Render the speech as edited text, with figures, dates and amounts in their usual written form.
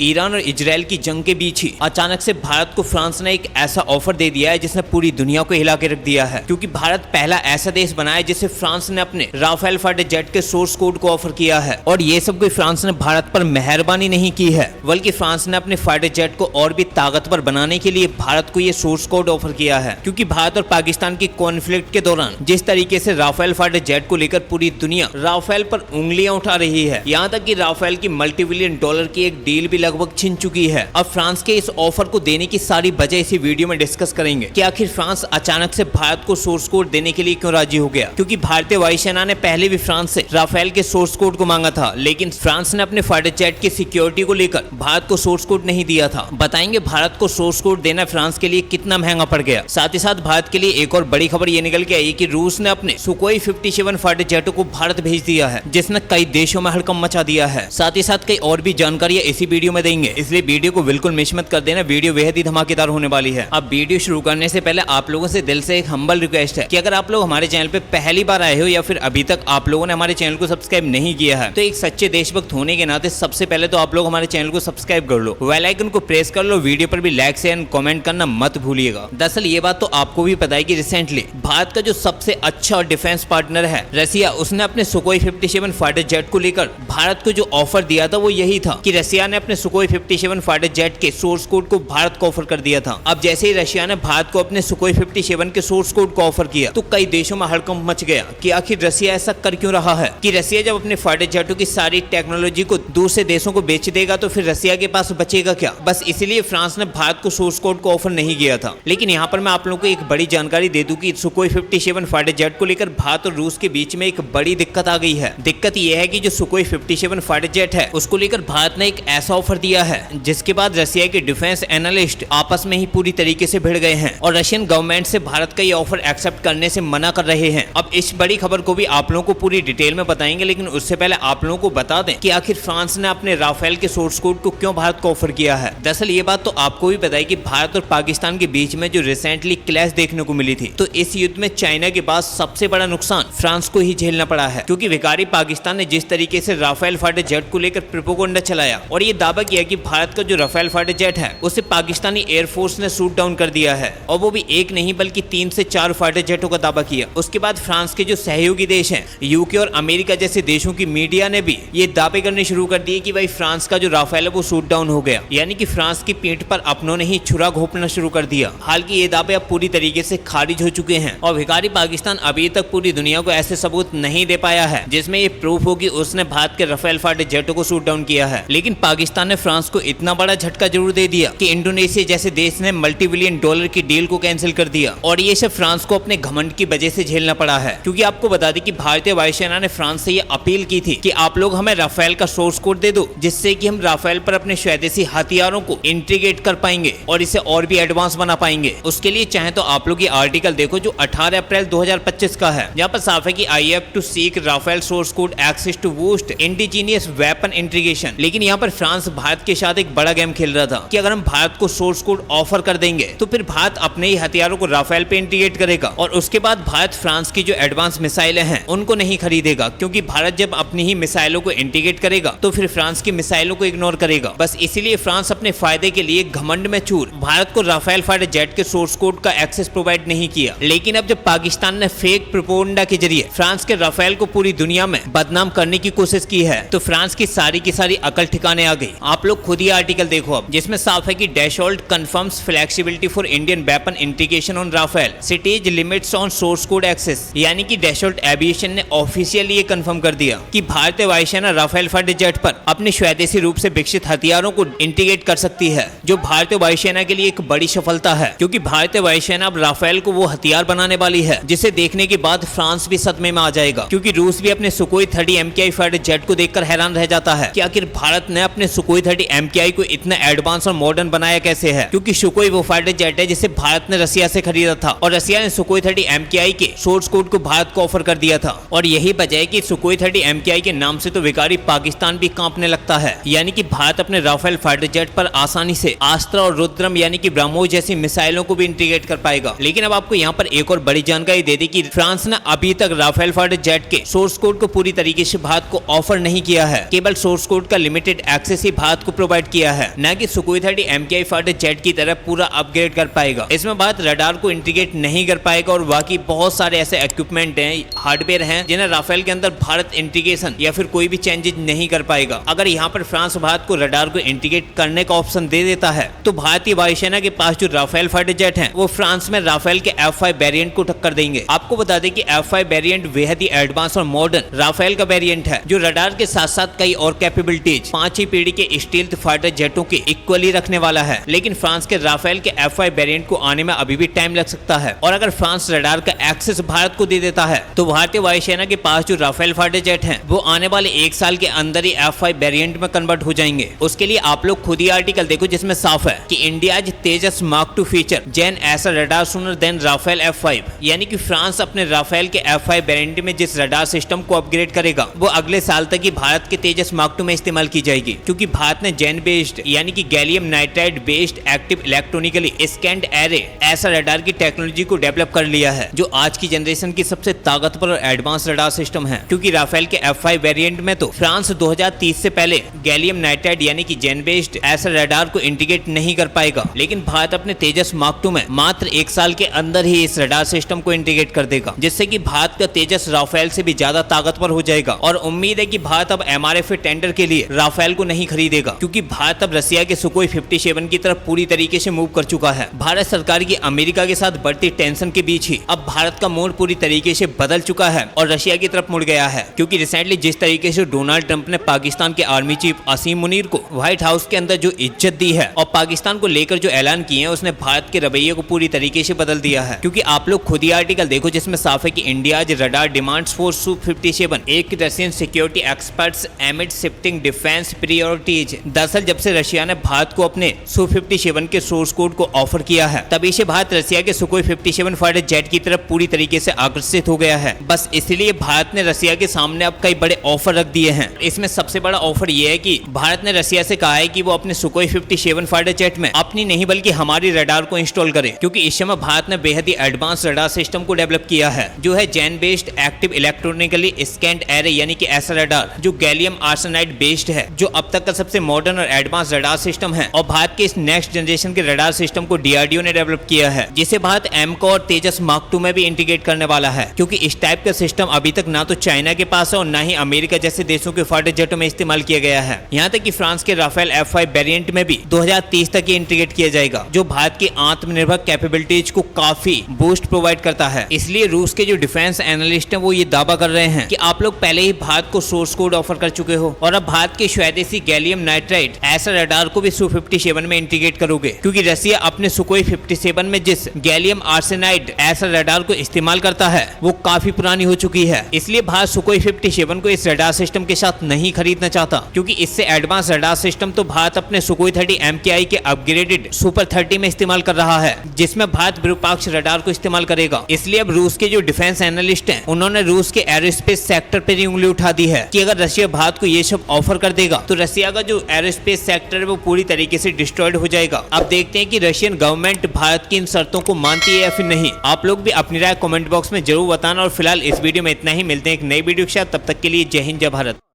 Iran और Israel की जंग के बीच ही अचानक से भारत को फ्रांस ने एक ऐसा ऑफर दे दिया है जिसने पूरी दुनिया को हिला के रख दिया है, क्योंकि भारत पहला ऐसा देश बना है जिसे फ्रांस ने अपने राफेल फाइटर जेट के सोर्स कोड को ऑफर किया है। और ये सब कोई फ्रांस ने भारत पर मेहरबानी नहीं की है, बल्कि फ्रांस ने अपने फाइटर जेट को और भी ताकतवर बनाने के लिए भारत को ये सोर्स कोड ऑफर किया है। क्योंकि भारत और पाकिस्तान की कॉन्फ्लिक्ट के दौरान जिस तरीके से राफेल फाइटर जेट को लेकर पूरी दुनिया राफेल पर उंगलियां उठा रही है, यहाँ तक कि राफेल की मल्टी-बिलियन डॉलर की एक डील भी लगभग छिन चुकी है। अब फ्रांस के इस ऑफर को देने की सारी वजह इसी वीडियो में डिस्कस करेंगे कि आखिर फ्रांस अचानक से भारत को सोर्स कोड देने के लिए क्यों राजी हो गया। क्योंकि भारतीय वायुसेना ने पहले भी फ्रांस से राफेल के सोर्स कोड को मांगा था, लेकिन फ्रांस ने अपने फाइटर जेट की सिक्योरिटी को लेकर भारत को सोर्स कोड नहीं दिया था। बताएंगे भारत को सोर्स कोड देना फ्रांस के लिए कितना महंगा पड़ गया। साथ ही साथ भारत के लिए एक और बड़ी खबर ये निकल के आई कि रूस ने अपने सुखोई 57 फाइटर जेटों को भारत भेज दिया है, जिसने कई देशों में हड़कंप मचा दिया है। साथ ही साथ कई और भी जानकारियां इसी वीडियो में देंगे, इसलिए वीडियो को बिल्कुल मिस मत कर देना। वीडियो बेहद ही धमाकेदार होने वाली है। अब वीडियो शुरू करने से पहले आप लोगों से दिल से एक हम्बल रिक्वेस्ट है कि अगर आप लोग हमारे चैनल पे पहली बार आए हो या फिर अभी तक आप लोगों ने हमारे चैनल को सब्सक्राइब नहीं किया है, तो एक सच्चे देशभक्त होने के नाते सबसे पहले तो आप लोग हमारे चैनल को सब्सक्राइब कर लो, बेल आइकन को प्रेस कर लो, वीडियो पर भी लाइक शेयर एंड कमेंट करना मत भूलिएगा। दरअसल ये बात तो आपको भी पता है कि रिसेंटली भारत का जो सबसे अच्छा डिफेंस पार्टनर है रसिया, उसने अपने सुखोई 57 फाइटर जेट को लेकर भारत को जो ऑफर दिया था वो यही था कि रसिया ने अपने सुखोई 57 फाइटर जेट के सोर्स कोड को भारत को ऑफर कर दिया था। अब जैसे ही रशिया ने भारत को अपने सुखोई 57 के सोर्स कोड को ऑफर किया तो कई देशों में हड़कंप मच गया कि आखिर रसिया ऐसा कर क्यों रहा है। कि रसिया जब अपने फाइटर जेटों की सारी टेक्नोलॉजी को दूसरे देशों को बेच देगा तो फिर रसिया के पास बचेगा क्या। बस इसीलिए फ्रांस ने भारत को सोर्स कोड को ऑफर नहीं किया था। लेकिन यहाँ पर मैं आप लोगों को एक बड़ी जानकारी दे दूं कि सुखोई 57 फाइटर जेट को लेकर भारत और रूस के बीच में एक बड़ी दिक्कत आ गई है। दिक्कत यह है कि जो सुखोई 57 फाइटर जेट है उसको लेकर भारत ने एक ऐसा ऑफर दिया है जिसके बाद रसिया के डिफेंस एनालिस्ट आपस में ही पूरी तरीके से भिड़ गए हैं और रशियन गवर्नमेंट से भारत का ये ऑफर एक्सेप्ट करने से मना कर रहे हैं। अब इस बड़ी खबर को भी आप लोगों को पूरी डिटेल में बताएंगे, लेकिन उससे पहले आप लोगों को बता दें कि आखिर फ्रांस ने अपने राफेल के सोर्स कोड को क्यों भारत को ऑफर किया है। दरअसल ये बात तो आपको भी पता है कि भारत और पाकिस्तान के बीच में जो रिसेंटली क्लैश देखने को मिली थी, तो इस युद्ध में चाइना के बाद सबसे बड़ा नुकसान फ्रांस को ही झेलना पड़ा है। क्योंकि विकारी पाकिस्तान ने जिस तरीके से राफेल फाइटर जेट को लेकर प्रोपेगेंडा चलाया और ये दावा किया कि भारत का जो राफेल फाइटर जेट है उसे पाकिस्तानी एयरफोर्स ने शूट डाउन कर दिया है, और वो भी एक नहीं बल्कि 3 से 4 फाइटर जेटों का दावा किया। उसके बाद फ्रांस के जो सहयोगी देश हैं यूके और अमेरिका जैसे देशों की मीडिया ने भी ये दावे करने शुरू कर दिए कि भाई फ्रांस का जो राफेल है वो शूट डाउन हो गया, यानी कि फ्रांस की पीठ पर अपनों ने ही छुरा घोंपना शुरू कर दिया। हालांकि ये दावे अब पूरी तरीके से खारिज हो चुके हैं और भिखारी पाकिस्तान अभी तक पूरी दुनिया को ऐसे सबूत नहीं दे पाया है जिसमें ये प्रूफ हो कि उसने भारत के राफेल फाइटर जेटों को शूट डाउन किया है। लेकिन पाकिस्तान ने फ्रांस को इतना बड़ा झटका जरूर दे दिया कि इंडोनेशिया जैसे देश ने मल्टी-बिलियन डॉलर की डील को कैंसिल कर दिया, और ये सब फ्रांस को अपने घमंड की वजह से झेलना पड़ा है। क्योंकि आपको बता दें कि भारतीय वायुसेना ने फ्रांस से ये अपील की थी कि आप लोग हमें राफेल का सोर्स कोड दे दो, जिससे कि हम राफेल पर अपने स्वदेशी हथियारों को इंटीग्रेट कर पाएंगे और इसे और भी एडवांस बना पाएंगे। उसके लिए चाहे तो आप लोग ये आर्टिकल देखो जो 18 अप्रैल 2025 का है, जहाँ पर साफ है कि I have to seek Rafale source code access to boost indigenous weapon integration. लेकिन यहाँ पर फ्रांस भारत के साथ एक बड़ा गेम खेल रहा था कि अगर हम भारत को सोर्स कोड ऑफर कर देंगे तो फिर भारत अपने ही हथियारों को राफेल पे इंटीग्रेट करेगा और उसके बाद भारत फ्रांस की जो एडवांस मिसाइलें हैं उनको नहीं खरीदेगा, क्योंकि भारत जब अपनी ही मिसाइलों को इंटीग्रेट करेगा तो फिर फ्रांस की मिसाइलों को इग्नोर करेगा। बस इसीलिए फ्रांस अपने फायदे के लिए घमंड में चूर भारत को राफेल फाइटर जेट के सोर्स कोड का एक्सेस प्रोवाइड नहीं किया। लेकिन अब जब पाकिस्तान ने फेक प्रोपेगेंडा के जरिए फ्रांस के राफेल को पूरी दुनिया में बदनाम करने की कोशिश की है तो फ्रांस की सारी अकल ठिकाने आ गई। आप लोग खुद ही आर्टिकल देखो अब, जिसमें साफ है कि Dassault confirms flexibility for Indian weapon integration on Rafale cites limits on source code access. यानी कि डैशोल्ट एविएशन ने ऑफिशियली ये कंफर्म कर दिया कि भारतीय वायुसेना राफेल फाइटर जेट पर अपने स्वदेशी रूप से विकसित हथियारों को इंटीग्रेट कर सकती है, जो भारतीय वायुसेना के लिए एक बड़ी सफलता है। क्योंकि भारतीय वायुसेना अब राफेल को वो हथियार बनाने वाली है जिसे देखने के बाद फ्रांस भी सदमे में आ जाएगा। क्योंकि रूस भी अपने सुखोई 30 MKI फाइटर जेट को देखकर हैरान रह जाता है कि आखिर भारत ने अपने सुखोई 30 MKI को इतना एडवांस और मॉडर्न बनाया कैसे है। क्योंकि सुखोई वो फाइटर जेट है जिसे भारत ने रसिया से खरीदा था और रसिया ने सुखोई 30 MKI के सोर्स कोड को भारत को ऑफर कर दिया था। और यही वजह है कि सुखोई 30 MKI के नाम से तो विकारी पाकिस्तान भी कांपने लगता है। यानी कि भारत अपने राफेल फाइटर जेट पर आसानी से आस्त्रा और रुद्रम यानी कि ब्रह्मोस जैसी मिसाइलों को भी इंटीग्रेट कर पाएगा। लेकिन अब आपको यहाँ पर एक और बड़ी जानकारी दे दी कि फ्रांस ने अभी तक राफेल फाइटर जेट के सोर्स कोड को पूरी तरीके से भारत को ऑफर नहीं किया है। केवल सोर्स कोड का लिमिटेड एक्सेस ही भारत को प्रोवाइड किया है, न कि सुखोई 30 MKI फाइटर जेट की तरह पूरा अपग्रेड कर पाएगा। इसमें भारत रडार को इंटीग्रेट नहीं कर पाएगा और बाकी बहुत सारे ऐसे इक्विपमेंट हैं, हार्डवेयर हैं, जिन्हें राफेल के अंदर भारत इंटीग्रेशन या फिर कोई भी चेंजेस नहीं कर पाएगा। अगर यहाँ पर फ्रांस भारत को रडार को इंटीग्रेट करने का ऑप्शन दे देता है तो भारतीय वायुसेना के पास जो राफेल फाइटर जेट हैं वो फ्रांस में राफेल के F5 वेरिएंट को टक्कर देंगे। आपको बता दें कि F5 वेरिएंट बेहद ही एडवांस और मॉडर्न राफेल का वेरिएंट है, जो रडार के साथ साथ कई और कैपेबिलिटीज 5वीं पीढ़ी के स्टील्थ फाइटर जेटों के इक्वली रखने वाला है। लेकिन फ्रांस के राफेल के F5 वेरिएंट को आने में अभी भी टाइम लग सकता है और अगर फ्रांस रडार का एक्सेस भारत को दे देता है तो भारतीय वायुसेना के पास जो राफेल फाइटर जेट हैं वो आने वाले 1 साल के अंदर ही F5 वेरिएंट में कन्वर्ट हो जाएंगे। उसके लिए आप लोग खुद ही आर्टिकल देखो जिसमें साफ है कि इंडिया तेजस मार्क 2 फीचर जेन ऐसा radar sooner than Rafale F5, यानी कि फ्रांस अपने राफेल के F5 वेरिएंट में जिस रडार सिस्टम को अपग्रेड करेगा वो अगले साल तक ही भारत के तेजस मार्क 2 में इस्तेमाल की जाएगी, क्योंकि भारत ने जेन बेस्ड यानी कि gallium nitride based active electronically scanned array ऐसा रडार की टेक्नोलॉजी को डेवलप कर लिया है, जो आज की जनरेशन की सबसे ताकतवर और एडवांस रडार सिस्टम है। क्योंकि राफेल के F5 वेरिएंट में तो फ्रांस 2030 से पहले गैलियम नाइट्राइड यानी कि जेन बेस्ड ऐसा रडार को इंटीग्रेट नहीं कर पाएगा, लेकिन भारत अपने तेजस मार्क 2 में मात्र 1 साल के अंदर ही इस रडार सिस्टम को इंटीग्रेट कर देगा, जिससे कि भारत का तेजस राफेल से भी ज्यादा ताकतवर हो जाएगा। और उम्मीद है कि भारत अब MRF टेंडर के लिए राफेल को नहीं खरीदेगा, क्योंकि भारत अब रसिया के सुखोई 57 की तरफ पूरी तरीके से मूव कर चुका है। भारत सरकार की अमेरिका के साथ बढ़ती टेंशन के बीच ही अब भारत का मोड पूरी तरीके से बदल चुका है और रशिया की तरफ मुड़ गया है, क्योंकि रिसेंटली जिस तरीके से डोनाल्ड ट्रंप ने पाकिस्तान के आर्मी चीफ असीम मुनीर को व्हाइट हाउस के अंदर जो इज्जत दी है और पाकिस्तान को लेकर जो ऐलान किए हैं उसने भारत के रवैये को पूरी तरीके से बदल दिया है। क्योंकि आप लोग खुद ही आर्टिकल देखो जिसमें साफ है कि इंडिया आज रडार डिमांड्स फॉर Su-57 एक Russian security experts एमिड shifting defence priorities. दरअसल जब से रशिया ने भारत को अपने Su-57 के सोर्स कोड को ऑफर किया है तभी से भारत रशिया के सुखोई 57 फाइटर जेट की तरफ पूरी तरीके से आकर्षित हो गया है। बस इसलिए भारत ने रशिया के सामने अब कई बड़े ऑफर रख दिए हैं। इसमें सबसे बड़ा ऑफर यह है कि भारत ने रशिया से कहा है कि वो अपने सुखोई 57 फाइटर जेट में अपनी नहीं बल्कि हमारी रडार को इंस्टॉल करे, क्योंकि इस समय भारत ने बेहद ही एडवांस रडार सिस्टम को डेवलप किया है, जो है GaN based active electronically scanned array यानी कि ऐसा रडार जो गैलियम आर्सेनाइड बेस्ड है, जो अब तक का सबसे मॉडर्न और एडवांस रडार सिस्टम है। और भारत के इस नेक्स्ट जनरेशन के रडार सिस्टम को DRDO ने डेवलप किया है, जिसे भारत एमको और तेजस मार्क 2 में भी इंटीग्रेट करने वाला है, क्योंकि इस टाइप का सिस्टम अभी तक ना तो चाइना के पास है और ना ही अमेरिका जैसे देशों के फाइटर जेटों में इस्तेमाल किया गया है। यहाँ तक कि फ्रांस के राफेल F5 वेरिएंट में भी 2030 तक ये इंटीग्रेट किया जाएगा, जो भारत की आत्मनिर्भर कैपेबिलिटीज को काफी बूस्ट प्रोवाइड करता है। इसलिए रूस के जो डिफेंस एनालिस्ट हैं वो ये दावा कर रहे हैं कि आप लोग पहले ही भारत को सोर्स कोड ऑफर कर चुके हो और अब भारत के स्वदेशी गैलियम नाइट्राइड ऐसा रडार को भी Su-57 में इंटीग्रेट करोगे, क्योंकि रसिया अपने सुखोई 57 में जिस गैलियम आर्सेनाइड ऐसा रडार को इस्तेमाल करता है वो काफी पुरानी हो चुकी है। इसलिए भारत सुखोई 57 को इस रडार सिस्टम के साथ नहीं खरीदना चाहता, क्योंकि इससे एडवांस रडार सिस्टम तो भारत अपने सुखोई 30 MKI के अपग्रेडेड सुपर 30 में इस्तेमाल कर रहा है, जिसमें भारत विरूपाक्ष रडार को इस्तेमाल करेगा। इसलिए अब रूस के जो डिफेंस एनालिस्ट हैं उन्होंने रूस के एरोस्पेस सेक्टर पर ही उंगली उठा दी है कि अगर रशिया भारत को ये सब ऑफर कर देगा तो रशिया का जो एरोस्पेस सेक्टर है वो पूरी तरीके से डिस्ट्रॉयड हो जाएगा। अब देखते हैं कि रशियन गवर्नमेंट भारत की इन शर्तों को मानती है या फिर नहीं। आप लोग भी अपनी राय कमेंट बॉक्स में जरूर बताना और फिलहाल इस वीडियो में इतना ही। मिलते हैं एक नई वीडियो के साथ, तब तक के लिए जय हिंद जय भारत।